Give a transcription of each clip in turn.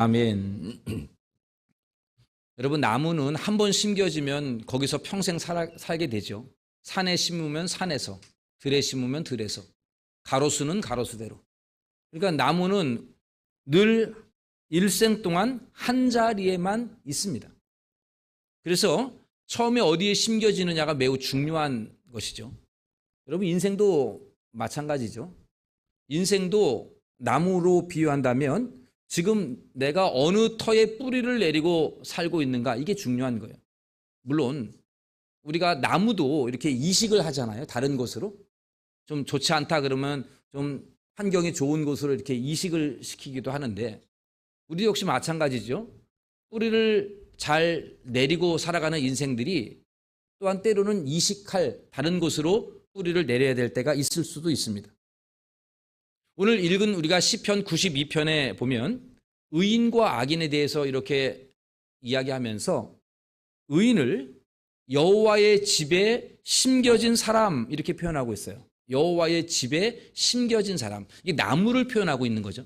아멘. 여러분, 나무는 한 번 심겨지면 거기서 평생 살게 되죠. 산에 심으면 산에서, 들에 심으면 들에서, 가로수는 가로수대로. 그러니까 나무는 늘 일생 동안 한 자리에만 있습니다. 그래서 처음에 어디에 심겨지느냐가 매우 중요한 것이죠. 여러분, 인생도 마찬가지죠. 인생도 나무로 비유한다면 지금 내가 어느 터에 뿌리를 내리고 살고 있는가, 이게 중요한 거예요. 물론 우리가 나무도 이렇게 이식을 하잖아요. 다른 곳으로. 좀 좋지 않다 그러면 좀 환경이 좋은 곳으로 이렇게 이식을 시키기도 하는데, 우리 역시 마찬가지죠. 뿌리를 잘 내리고 살아가는 인생들이 또한 때로는 이식할 다른 곳으로 뿌리를 내려야 될 때가 있을 수도 있습니다. 오늘 읽은 우리가 시편 92편에 보면 의인과 악인에 대해서 이렇게 이야기하면서 의인을 여호와의 집에 심겨진 사람, 이렇게 표현하고 있어요. 여호와의 집에 심겨진 사람, 이게 나무를 표현하고 있는 거죠.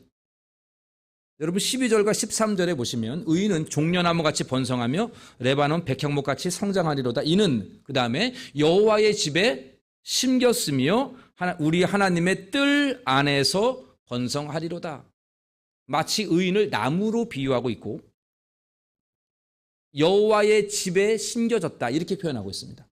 여러분, 12절과 13절에 보시면 의인은 종려나무같이 번성하며 레바논 백향목같이 성장하리로다. 이는 그 다음에 여호와의 집에 심겼으며 우리 하나님의 뜰 안에서 번성하리로다. 마치 의인을 나무로 비유하고 있고 여호와의 집에 심겨졌다, 이렇게 표현하고 있습니다.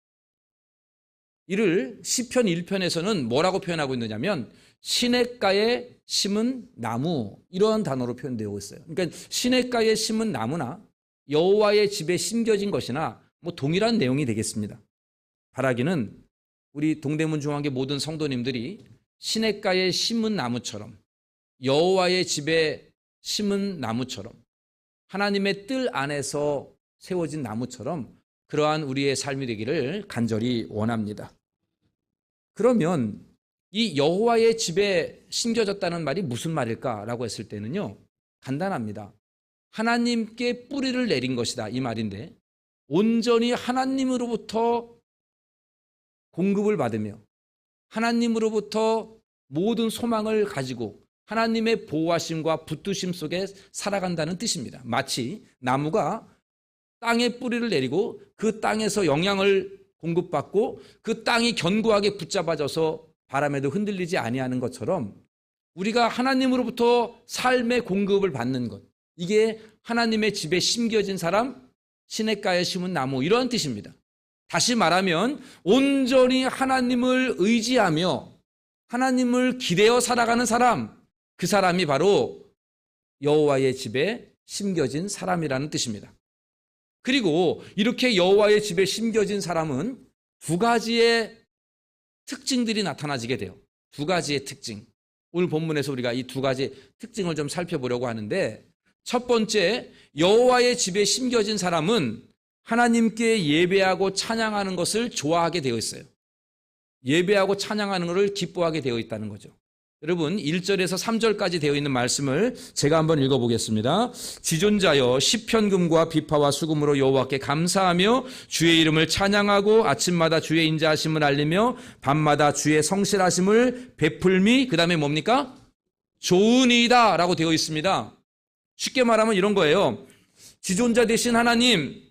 이를 시편 1편에서는 뭐라고 표현하고 있느냐면 시냇가에 심은 나무, 이런 단어로 표현되고 있어요. 그러니까 시냇가에 심은 나무나 여호와의 집에 심겨진 것이나 동일한 내용이 되겠습니다. 바라기는 우리 동대문 중앙교 모든 성도님들이 시냇가에 심은 나무처럼, 여호와의 집에 심은 나무처럼, 하나님의 뜰 안에서 세워진 나무처럼 그러한 우리의 삶이 되기를 간절히 원합니다. 그러면 이 여호와의 집에 심겨졌다는 말이 무슨 말일까라고 했을 때는요, 간단합니다. 하나님께 뿌리를 내린 것이다, 이 말인데, 온전히 하나님으로부터 공급을 받으며 하나님으로부터 모든 소망을 가지고 하나님의 보호하심과 붙드심 속에 살아간다는 뜻입니다. 마치 나무가 땅에 뿌리를 내리고 그 땅에서 영향을 공급받고 그 땅이 견고하게 붙잡아져서 바람에도 흔들리지 아니하는 것처럼 우리가 하나님으로부터 삶의 공급을 받는 것, 이게 하나님의 집에 심겨진 사람, 시냇가에 심은 나무, 이런 뜻입니다. 다시 말하면 온전히 하나님을 의지하며 하나님을 기대어 살아가는 사람, 그 사람이 바로 여호와의 집에 심겨진 사람이라는 뜻입니다. 그리고 이렇게 여호와의 집에 심겨진 사람은 두 가지의 특징들이 나타나지게 돼요. 두 가지의 특징. 오늘 본문에서 우리가 이 두 가지 특징을 좀 살펴보려고 하는데, 첫 번째, 여호와의 집에 심겨진 사람은 하나님께 예배하고 찬양하는 것을 좋아하게 되어 있어요. 예배하고 찬양하는 것을 기뻐하게 되어 있다는 거죠. 여러분, 1절에서 3절까지 되어 있는 말씀을 제가 한번 읽어보겠습니다. 지존자여, 시편금과 비파와 수금으로 여호와께 감사하며 주의 이름을 찬양하고 아침마다 주의 인자하심을 알리며 밤마다 주의 성실하심을 베풀미, 그 다음에 뭡니까? 좋으니이다 라고 되어 있습니다. 쉽게 말하면 이런 거예요. 지존자 되신 하나님,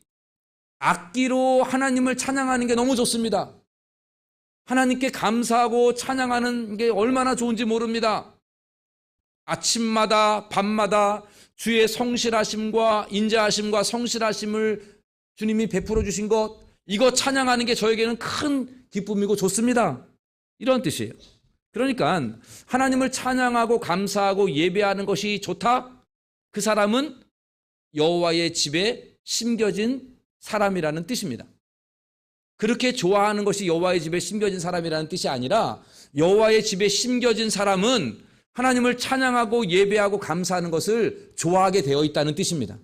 악기로 하나님을 찬양하는 게 너무 좋습니다. 하나님께 감사하고 찬양하는 게 얼마나 좋은지 모릅니다. 아침마다 밤마다 주의 성실하심과 인자하심과 성실하심을 주님이 베풀어 주신 것, 이거 찬양하는 게 저에게는 큰 기쁨이고 좋습니다. 이런 뜻이에요. 그러니까 하나님을 찬양하고 감사하고 예배하는 것이 좋다? 그 사람은 여호와의 집에 심겨진 사람이라는 뜻입니다. 그렇게 좋아하는 것이 여호와의 집에 심겨진 사람이라는 뜻이 아니라, 여호와의 집에 심겨진 사람은 하나님을 찬양하고 예배하고 감사하는 것을 좋아하게 되어 있다는 뜻입니다.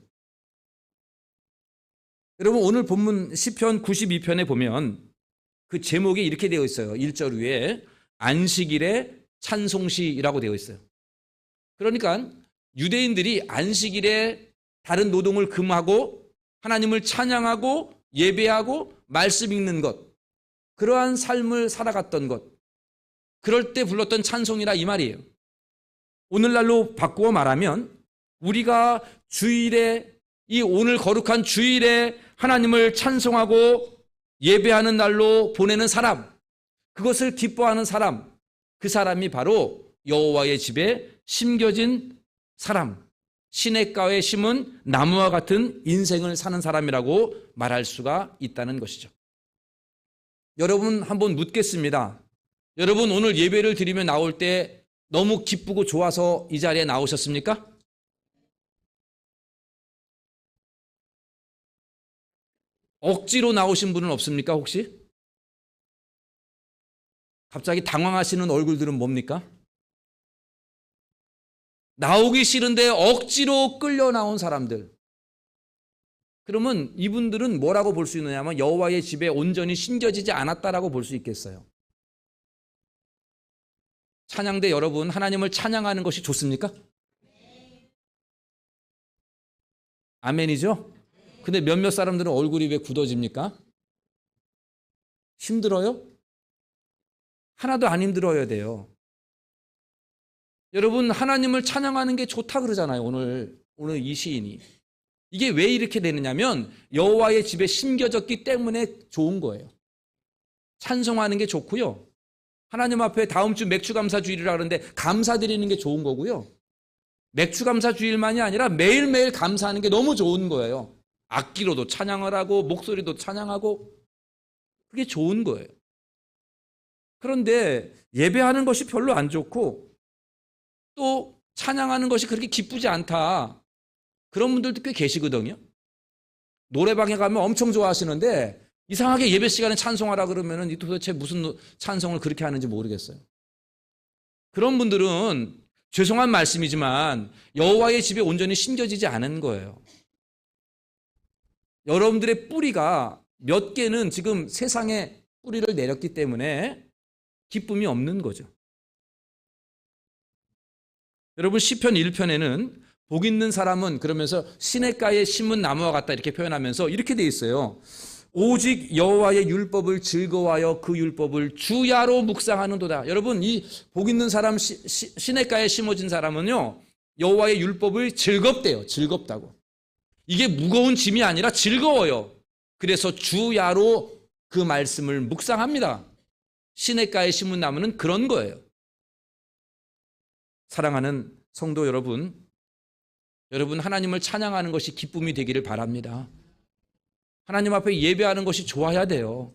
여러분, 오늘 본문 시편 92편에 보면 그 제목이 이렇게 되어 있어요. 1절 위에 안식일의 찬송시라고 되어 있어요. 그러니까 유대인들이 안식일에 다른 노동을 금하고 하나님을 찬양하고 예배하고 말씀 읽는 것, 그러한 삶을 살아갔던 것, 그럴 때 불렀던 찬송이라 이 말이에요. 오늘날로 바꾸어 말하면 우리가 주일에, 이 오늘 거룩한 주일에 하나님을 찬송하고 예배하는 날로 보내는 사람, 그것을 기뻐하는 사람, 그 사람이 바로 여호와의 집에 심겨진 사람, 시냇가에 심은 나무와 같은 인생을 사는 사람이라고 말할 수가 있다는 것이죠. 여러분, 한번 묻겠습니다. 여러분, 오늘 예배를 드리며 나올 때 너무 기쁘고 좋아서 이 자리에 나오셨습니까? 억지로 나오신 분은 없습니까, 혹시? 갑자기 당황하시는 얼굴들은 뭡니까? 나오기 싫은데 억지로 끌려 나온 사람들. 그러면 이분들은 뭐라고 볼 수 있느냐면 여호와의 집에 온전히 심겨지지 않았다라고 볼 수 있겠어요. 찬양대 여러분, 하나님을 찬양하는 것이 좋습니까? 아멘이죠? 근데 몇몇 사람들은 얼굴이 왜 굳어집니까? 힘들어요? 하나도 안 힘들어야 돼요. 여러분, 하나님을 찬양하는 게 좋다 그러잖아요. 오늘 이 시인이. 이게 왜 이렇게 되느냐면 여호와의 집에 심겨졌기 때문에 좋은 거예요. 찬송하는 게 좋고요. 하나님 앞에 다음 주 맥주감사 주일이라 그러는데 감사드리는 게 좋은 거고요. 맥주감사 주일만이 아니라 매일매일 감사하는 게 너무 좋은 거예요. 악기로도 찬양을 하고 목소리도 찬양하고 그게 좋은 거예요. 그런데 예배하는 것이 별로 안 좋고 또 찬양하는 것이 그렇게 기쁘지 않다. 그런 분들도 꽤 계시거든요. 노래방에 가면 엄청 좋아하시는데 이상하게 예배 시간에 찬송하라 그러면은 도대체 무슨 찬송을 그렇게 하는지 모르겠어요. 그런 분들은 죄송한 말씀이지만 여호와의 집에 온전히 심겨지지 않은 거예요. 여러분들의 뿌리가 몇 개는 지금 세상에 뿌리를 내렸기 때문에 기쁨이 없는 거죠. 여러분, 시편 1편에는 복 있는 사람은 그러면서 시냇가에 심은 나무와 같다 이렇게 표현하면서 이렇게 돼 있어요. 오직 여호와의 율법을 즐거워하여 그 율법을 주야로 묵상하는도다. 여러분, 이 복 있는 사람, 시냇가에 심어진 사람은요, 여호와의 율법을 즐겁대요. 즐겁다고. 이게 무거운 짐이 아니라 즐거워요. 그래서 주야로 그 말씀을 묵상합니다. 시냇가에 심은 나무는 그런 거예요. 사랑하는 성도 여러분, 여러분 하나님을 찬양하는 것이 기쁨이 되기를 바랍니다. 하나님 앞에 예배하는 것이 좋아야 돼요.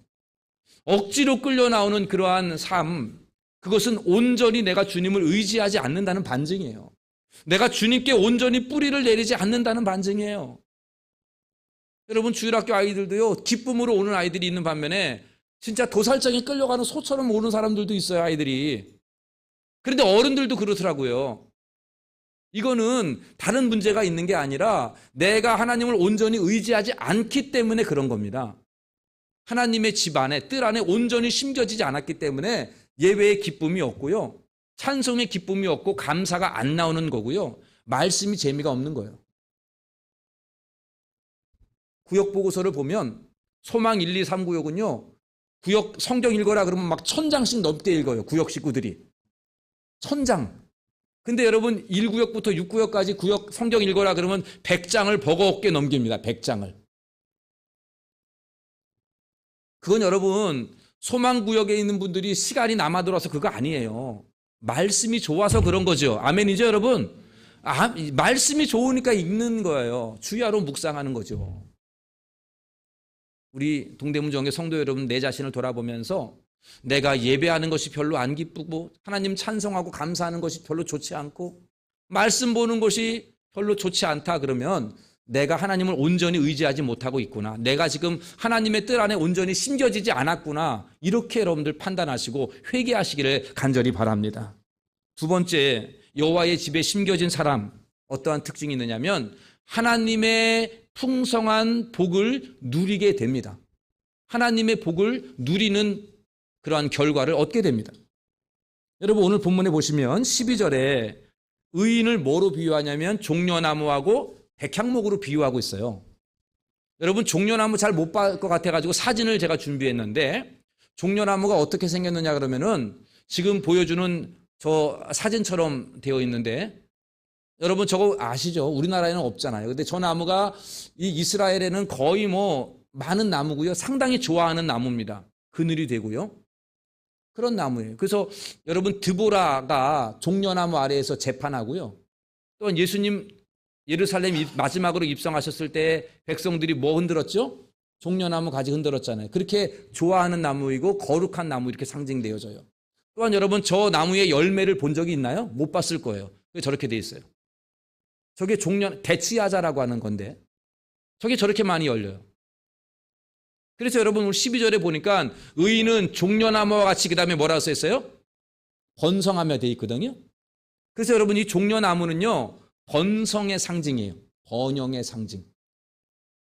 억지로 끌려 나오는 그러한 삶, 그것은 온전히 내가 주님을 의지하지 않는다는 반증이에요. 내가 주님께 온전히 뿌리를 내리지 않는다는 반증이에요. 여러분, 주일학교 아이들도요, 기쁨으로 오는 아이들이 있는 반면에 진짜 도살장에 끌려가는 소처럼 오는 사람들도 있어요, 아이들이. 그런데 어른들도 그렇더라고요. 이거는 다른 문제가 있는 게 아니라 내가 하나님을 온전히 의지하지 않기 때문에 그런 겁니다. 하나님의 집 안에, 뜰 안에 온전히 심겨지지 않았기 때문에 예배의 기쁨이 없고요, 찬송의 기쁨이 없고 감사가 안 나오는 거고요, 말씀이 재미가 없는 거예요. 구역 보고서를 보면 소망 1, 2, 3 구역은요, 구역 성경 읽어라 그러면 막 1000장씩 넘게 읽어요. 구역 식구들이 1000장. 근데 여러분 1구역부터 6구역까지 구역 성경 읽어라 그러면 100장을 버거없게 넘깁니다. 100장을. 그건 여러분 소망구역에 있는 분들이 시간이 남아들어서 그거 아니에요. 말씀이 좋아서 그런 거죠. 아멘이죠, 여러분? 말씀이 좋으니까 읽는 거예요. 주야로 묵상하는 거죠. 우리 동대문 정교 성도 여러분, 내 자신을 돌아보면서 내가 예배하는 것이 별로 안 기쁘고 하나님 찬송하고 감사하는 것이 별로 좋지 않고 말씀 보는 것이 별로 좋지 않다 그러면 내가 하나님을 온전히 의지하지 못하고 있구나, 내가 지금 하나님의 뜰 안에 온전히 심겨지지 않았구나, 이렇게 여러분들 판단하시고 회개하시기를 간절히 바랍니다. 두 번째, 여호와의 집에 심겨진 사람, 어떠한 특징이 있느냐면 하나님의 풍성한 복을 누리게 됩니다. 하나님의 복을 누리는 그러한 결과를 얻게 됩니다. 여러분, 오늘 본문에 보시면 12절에 의인을 뭐로 비유하냐면 종려나무하고 백향목으로 비유하고 있어요. 여러분, 종려나무 잘 못 볼 것 같아가지고 사진을 제가 준비했는데, 종려나무가 어떻게 생겼느냐 그러면은 지금 보여주는 저 사진처럼 되어 있는데, 여러분 저거 아시죠? 우리나라에는 없잖아요. 근데 저 나무가 이 이스라엘에는 거의 뭐 많은 나무고요. 상당히 좋아하는 나무입니다. 그늘이 되고요. 그런 나무예요. 그래서 여러분 드보라가 종려나무 아래에서 재판하고요. 또한 예수님 예루살렘 마지막으로 입성하셨을 때 백성들이 뭐 흔들었죠? 종려나무 가지 흔들었잖아요. 그렇게 좋아하는 나무이고 거룩한 나무 이렇게 상징되어져요. 또한 여러분 저 나무의 열매를 본 적이 있나요? 못 봤을 거예요. 저렇게 돼 있어요. 저게 대치야자라고 하는 건데 저게 저렇게 많이 열려요. 그래서 여러분 오늘 12절에 보니까 의인은 종려나무와 같이 그 다음에 뭐라고 써 있어요? 번성하며 돼 있거든요. 그래서 여러분 이 종려나무는요 번성의 상징이에요. 번영의 상징.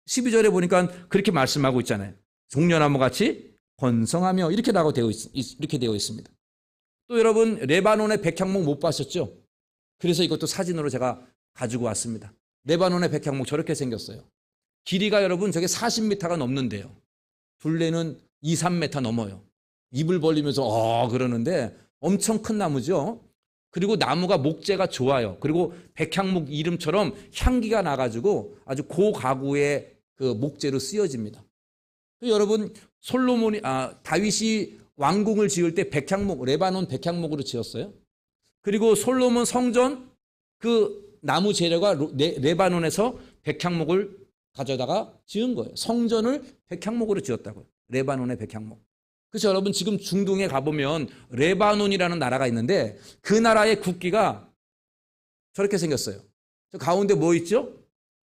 12절에 보니까 그렇게 말씀하고 있잖아요. 종려나무 같이 번성하며 이렇게 되어 있습니다. 또 여러분 레바논의 백향목 못 보셨죠? 그래서 이것도 사진으로 제가 가지고 왔습니다. 레바논의 백향목 저렇게 생겼어요. 길이가 여러분 저게 40m가 넘는데요. 둘레는 2, 3m 넘어요. 입을 벌리면서 그러는데 엄청 큰 나무죠. 그리고 나무가 목재가 좋아요. 그리고 백향목 이름처럼 향기가 나가지고 아주 고가구의 그 목재로 쓰여집니다. 여러분 다윗이 왕궁을 지을 때 레바논 백향목으로 지었어요. 그리고 솔로몬 성전 그 나무 재료가 레바논에서 백향목을 가져다가 지은 거예요. 성전을 백향목으로 지었다고요. 레바논의 백향목. 그래서 여러분 지금 중동에 가보면 레바논이라는 나라가 있는데 그 나라의 국기가 저렇게 생겼어요. 저 가운데 뭐 있죠?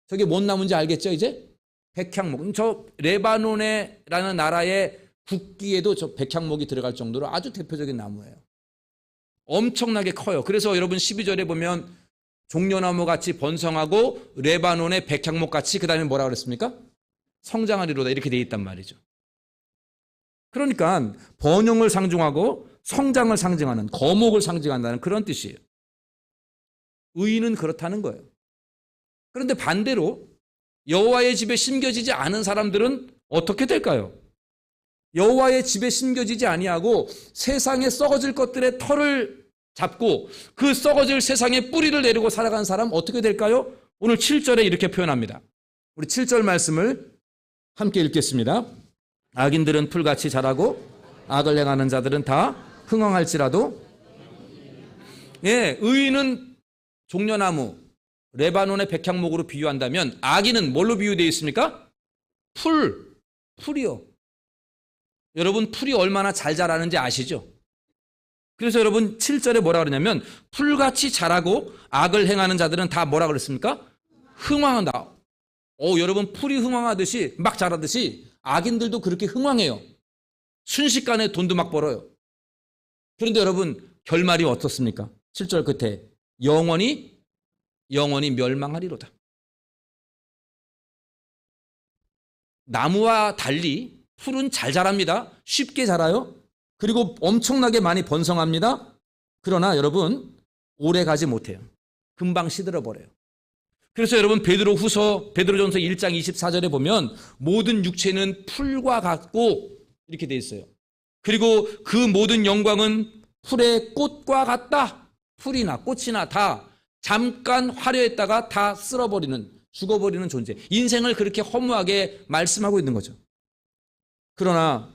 저게 뭔 나무인지 알겠죠 이제? 백향목. 저 레바논이라는 나라의 국기에도 저 백향목이 들어갈 정도로 아주 대표적인 나무예요. 엄청나게 커요. 그래서 여러분 12절에 보면 종려나무 같이 번성하고 레바논의 백향목 같이 그 다음에 뭐라 그랬습니까? 성장하리로다 이렇게 돼 있단 말이죠. 그러니까 번영을 상징하고 성장을 상징하는 거목을 상징한다는 그런 뜻이에요. 의인은 그렇다는 거예요. 그런데 반대로 여호와의 집에 심겨지지 않은 사람들은 어떻게 될까요? 여호와의 집에 심겨지지 아니하고 세상에 썩어질 것들의 털을 잡고 그 썩어질 세상에 뿌리를 내리고 살아가는 사람 어떻게 될까요? 오늘 7절에 이렇게 표현합니다. 우리 7절 말씀을 함께 읽겠습니다. 악인들은 풀같이 자라고 악을 행하는 자들은 다 흥황할지라도 의인은 종려나무 레바논의 백향목으로 비유한다면 악인은 뭘로 비유되어 있습니까? 풀이요. 여러분 풀이 얼마나 잘 자라는지 아시죠? 그래서 여러분 7절에 뭐라 그러냐면 풀같이 자라고 악을 행하는 자들은 다 뭐라 그랬습니까? 흥황한다. 여러분 풀이 흥황하듯이 막 자라듯이 악인들도 그렇게 흥황해요. 순식간에 돈도 막 벌어요. 그런데 여러분 결말이 어떻습니까? 7절 끝에 영원히 멸망하리로다. 나무와 달리 풀은 잘 자랍니다. 쉽게 자라요. 그리고 엄청나게 많이 번성합니다. 그러나 여러분 오래 가지 못해요. 금방 시들어버려요. 그래서 여러분 베드로전서 1장 24절에 보면 모든 육체는 풀과 같고 이렇게 돼 있어요. 그리고 그 모든 영광은 풀의 꽃과 같다. 풀이나 꽃이나 다 잠깐 화려했다가 다 죽어버리는 존재. 인생을 그렇게 허무하게 말씀하고 있는 거죠. 그러나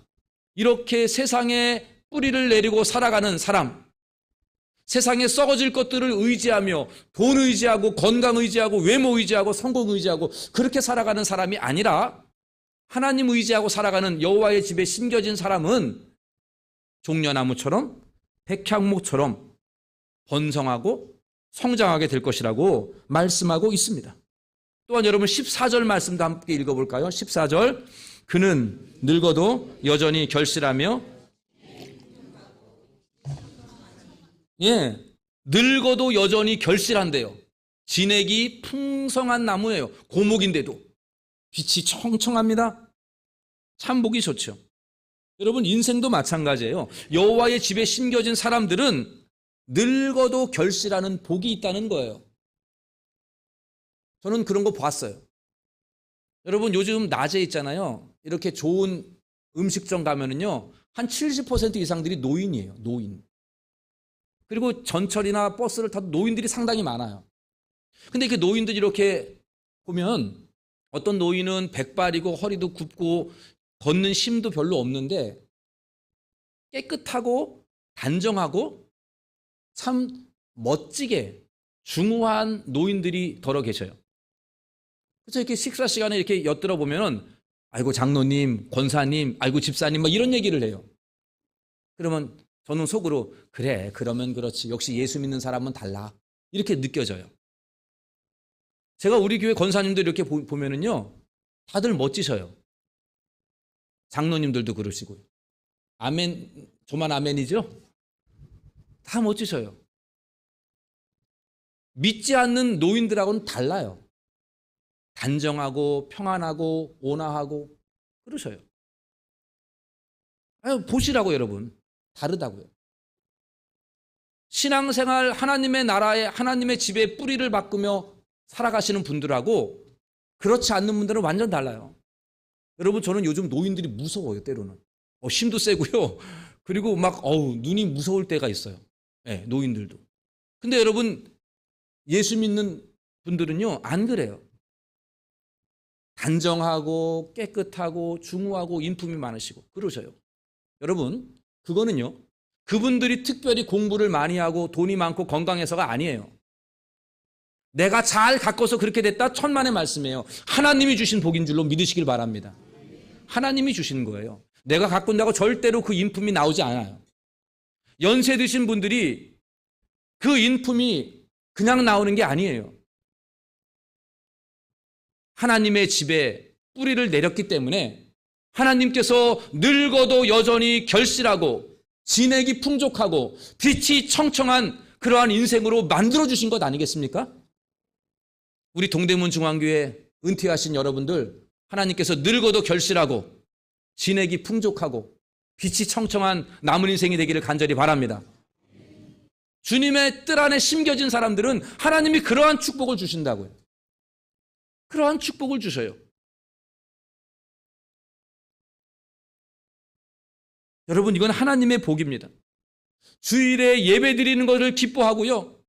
이렇게 세상에 뿌리를 내리고 살아가는 사람, 세상에 썩어질 것들을 의지하며 돈 의지하고 건강 의지하고 외모 의지하고 성공 의지하고 그렇게 살아가는 사람이 아니라 하나님 의지하고 살아가는 여호와의 집에 심겨진 사람은 종려나무처럼 백향목처럼 번성하고 성장하게 될 것이라고 말씀하고 있습니다. 또한 여러분 14절 말씀도 함께 읽어볼까요? 14절 그는 늙어도 여전히 결실하며 늙어도 여전히 결실한대요. 진액이 풍성한 나무예요. 고목인데도 빛이 청청합니다. 참 보기 좋죠. 여러분 인생도 마찬가지예요. 여호와의 집에 심겨진 사람들은 늙어도 결실하는 복이 있다는 거예요. 저는 그런 거 봤어요. 여러분 요즘 낮에 있잖아요. 이렇게 좋은 음식점 가면은요. 한 70% 이상들이 노인이에요. 노인. 그리고 전철이나 버스를 타도 노인들이 상당히 많아요. 근데 그 노인들이 이렇게 보면 어떤 노인은 백발이고 허리도 굽고 걷는 힘도 별로 없는데 깨끗하고 단정하고 참 멋지게 중후한 노인들이 더러 계셔요. 그래서 이렇게 식사 시간에 이렇게 엿들어 보면은 아이고 장로님, 권사님, 아이고 집사님 막 이런 얘기를 해요. 그러면 저는 속으로 그래, 그러면 그렇지. 역시 예수 믿는 사람은 달라. 이렇게 느껴져요. 제가 우리 교회 권사님들 이렇게 보면은요, 다들 멋지셔요. 장로님들도 그러시고요. 아멘, 저만 아멘이죠? 다 멋지셔요. 믿지 않는 노인들하고는 달라요. 단정하고 평안하고 온화하고 그러셔요. 보시라고 여러분. 다르다고요. 신앙생활 하나님의 나라에 하나님의 집에 뿌리를 바꾸며 살아가시는 분들하고 그렇지 않는 분들은 완전 달라요. 여러분 저는 요즘 노인들이 무서워요. 때로는 힘도 세고요. 그리고 막 눈이 무서울 때가 있어요. 네, 노인들도. 근데 여러분 예수 믿는 분들은요 안 그래요. 단정하고 깨끗하고 중후하고 인품이 많으시고 그러셔요. 여러분 그거는요 그분들이 특별히 공부를 많이 하고 돈이 많고 건강해서가 아니에요. 내가 잘 가꿔서 그렇게 됐다 천만의 말씀이에요. 하나님이 주신 복인 줄로 믿으시길 바랍니다. 하나님이 주신 거예요. 내가 가꾼다고 절대로 그 인품이 나오지 않아요. 연세 드신 분들이 그 인품이 그냥 나오는 게 아니에요. 하나님의 집에 뿌리를 내렸기 때문에 하나님께서 늙어도 여전히 결실하고 진액이 풍족하고 빛이 청청한 그러한 인생으로 만들어주신 것 아니겠습니까? 우리 동대문 중앙교회 은퇴하신 여러분들 하나님께서 늙어도 결실하고 진액이 풍족하고 빛이 청청한 남은 인생이 되기를 간절히 바랍니다. 주님의 뜰 안에 심겨진 사람들은 하나님이 그러한 축복을 주신다고요. 그러한 축복을 주셔요. 여러분 이건 하나님의 복입니다. 주일에 예배 드리는 것을 기뻐하고요.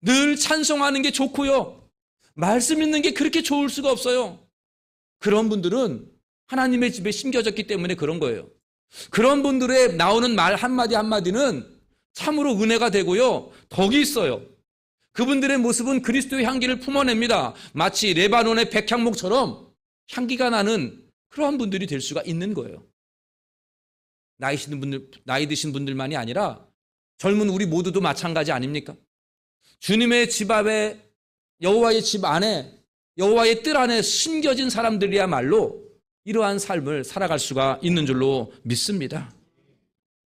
늘 찬송하는 게 좋고요. 말씀 읽는 게 그렇게 좋을 수가 없어요. 그런 분들은 하나님의 집에 심겨졌기 때문에 그런 거예요. 그런 분들의 나오는 말 한마디 한마디는 참으로 은혜가 되고요. 덕이 있어요. 그분들의 모습은 그리스도의 향기를 품어냅니다. 마치 레바논의 백향목처럼 향기가 나는 그러한 분들이 될 수가 있는 거예요. 나이 드신 분들만이 아니라 젊은 우리 모두도 마찬가지 아닙니까? 주님의 집 앞에 여호와의 집 안에 여호와의 뜰 안에 심겨진 사람들이야말로 이러한 삶을 살아갈 수가 있는 줄로 믿습니다.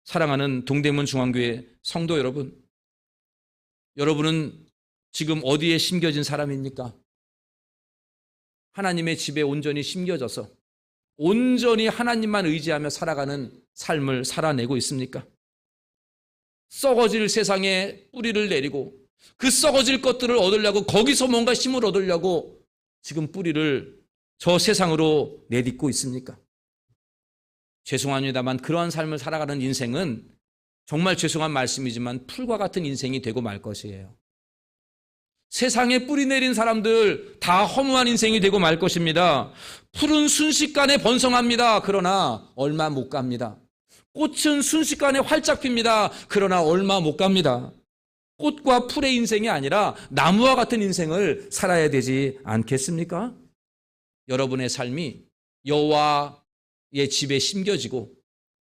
사랑하는 동대문 중앙교회 성도 여러분, 여러분은 지금 어디에 심겨진 사람입니까? 하나님의 집에 온전히 심겨져서 온전히 하나님만 의지하며 살아가는 삶을 살아내고 있습니까? 썩어질 세상에 뿌리를 내리고 그 썩어질 것들을 얻으려고 거기서 뭔가 힘을 얻으려고 지금 뿌리를 저 세상으로 내딛고 있습니까? 죄송합니다만 그러한 삶을 살아가는 인생은 정말 죄송한 말씀이지만 풀과 같은 인생이 되고 말 것이에요. 세상에 뿌리 내린 사람들 다 허무한 인생이 되고 말 것입니다. 풀은 순식간에 번성합니다. 그러나 얼마 못 갑니다. 꽃은 순식간에 활짝 핍니다. 그러나 얼마 못 갑니다. 꽃과 풀의 인생이 아니라 나무와 같은 인생을 살아야 되지 않겠습니까? 여러분의 삶이 여호와의 집에 심겨지고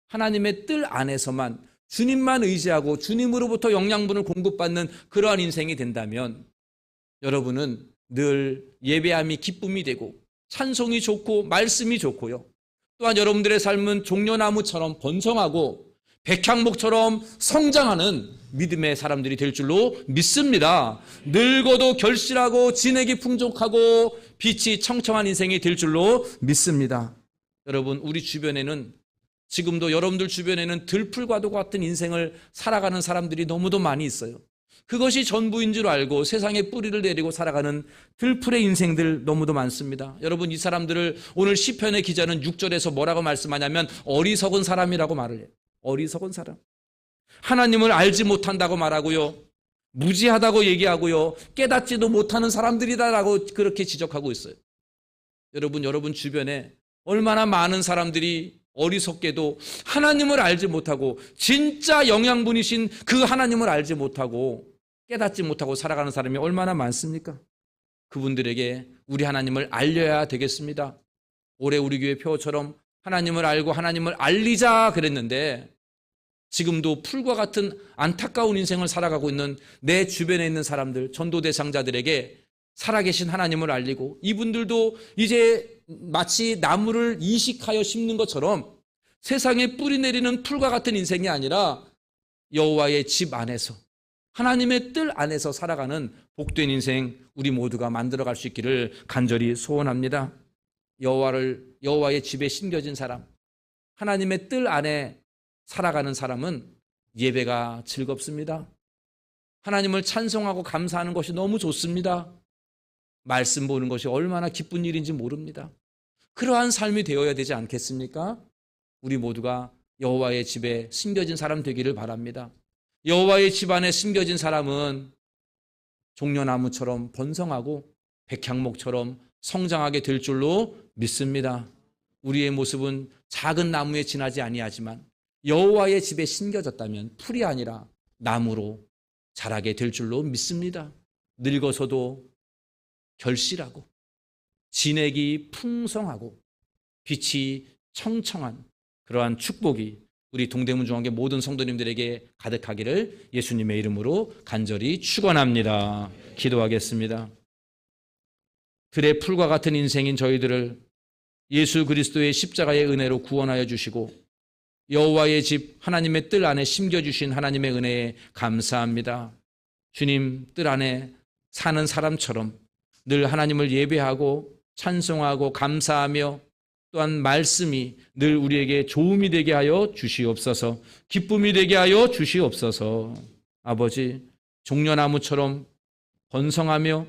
하나님의 뜰 안에서만 주님만 의지하고 주님으로부터 영양분을 공급받는 그러한 인생이 된다면 여러분은 늘 예배함이 기쁨이 되고 찬송이 좋고 말씀이 좋고요. 또한 여러분들의 삶은 종려나무처럼 번성하고 백향목처럼 성장하는 믿음의 사람들이 될 줄로 믿습니다. 늙어도 결실하고 진액이 풍족하고 빛이 청청한 인생이 될 줄로 믿습니다. 여러분 우리 주변에는 지금도 여러분들 주변에는 들풀과도 같은 인생을 살아가는 사람들이 너무도 많이 있어요. 그것이 전부인 줄 알고 세상에 뿌리를 내리고 살아가는 들풀의 인생들 너무도 많습니다. 여러분 이 사람들을 오늘 시편의 기자는 6절에서 뭐라고 말씀하냐면 어리석은 사람이라고 말을 해요. 어리석은 사람. 하나님을 알지 못한다고 말하고요. 무지하다고 얘기하고요. 깨닫지도 못하는 사람들이다라고 그렇게 지적하고 있어요. 여러분 주변에 얼마나 많은 사람들이 어리석게도 하나님을 알지 못하고 진짜 영양분이신 그 하나님을 알지 못하고 깨닫지 못하고 살아가는 사람이 얼마나 많습니까? 그분들에게 우리 하나님을 알려야 되겠습니다. 올해 우리 교회 표어처럼 하나님을 알고 하나님을 알리자 그랬는데 지금도 풀과 같은 안타까운 인생을 살아가고 있는 내 주변에 있는 사람들, 전도 대상자들에게 살아계신 하나님을 알리고 이분들도 이제 마치 나무를 이식하여 심는 것처럼 세상에 뿌리 내리는 풀과 같은 인생이 아니라 여호와의 집 안에서 하나님의 뜰 안에서 살아가는 복된 인생 우리 모두가 만들어갈 수 있기를 간절히 소원합니다. 여호와의 집에 심겨진 사람, 하나님의 뜰 안에 살아가는 사람은 예배가 즐겁습니다. 하나님을 찬송하고 감사하는 것이 너무 좋습니다. 말씀 보는 것이 얼마나 기쁜 일인지 모릅니다. 그러한 삶이 되어야 되지 않겠습니까? 우리 모두가 여호와의 집에 심겨진 사람 되기를 바랍니다. 여호와의 집 안에 심겨진 사람은 종려나무처럼 번성하고 백향목처럼 성장하게 될 줄로 믿습니다. 우리의 모습은 작은 나무에 지나지 아니하지만 여호와의 집에 심겨졌다면 풀이 아니라 나무로 자라게 될 줄로 믿습니다. 늙어서도 결실하고 진액이 풍성하고 빛이 청청한 그러한 축복이 우리 동대문 중앙교 모든 성도님들에게 가득하기를 예수님의 이름으로 간절히 축원합니다. 기도하겠습니다. 들의 풀과 같은 인생인 저희들을 예수 그리스도의 십자가의 은혜로 구원하여 주시고 여호와의 집 하나님의 뜰 안에 심겨주신 하나님의 은혜에 감사합니다. 주님 뜰 안에 사는 사람처럼 늘 하나님을 예배하고 찬송하고 감사하며 또한 말씀이 늘 우리에게 도움이 되게 하여 주시옵소서. 기쁨이 되게 하여 주시옵소서. 아버지, 종려나무처럼 번성하며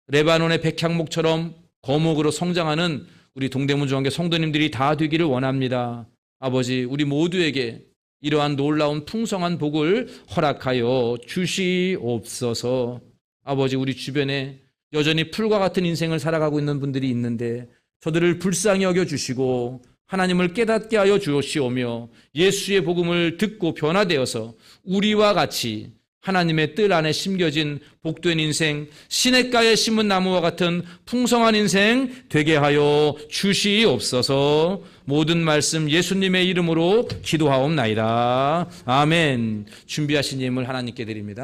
레바논의 백향목처럼 거목으로 성장하는 우리 동대문 중앙교 성도님들이 다 되기를 원합니다. 아버지, 우리 모두에게 이러한 놀라운 풍성한 복을 허락하여 주시옵소서. 아버지, 우리 주변에 여전히 풀과 같은 인생을 살아가고 있는 분들이 있는데 저들을 불쌍히 여겨주시고 하나님을 깨닫게 하여 주시오며 예수의 복음을 듣고 변화되어서 우리와 같이 하나님의 뜰 안에 심겨진 복된 인생, 시냇가에 심은 나무와 같은 풍성한 인생 되게 하여 주시옵소서. 모든 말씀 예수님의 이름으로 기도하옵나이다. 아멘. 준비하신 예물 하나님께 드립니다.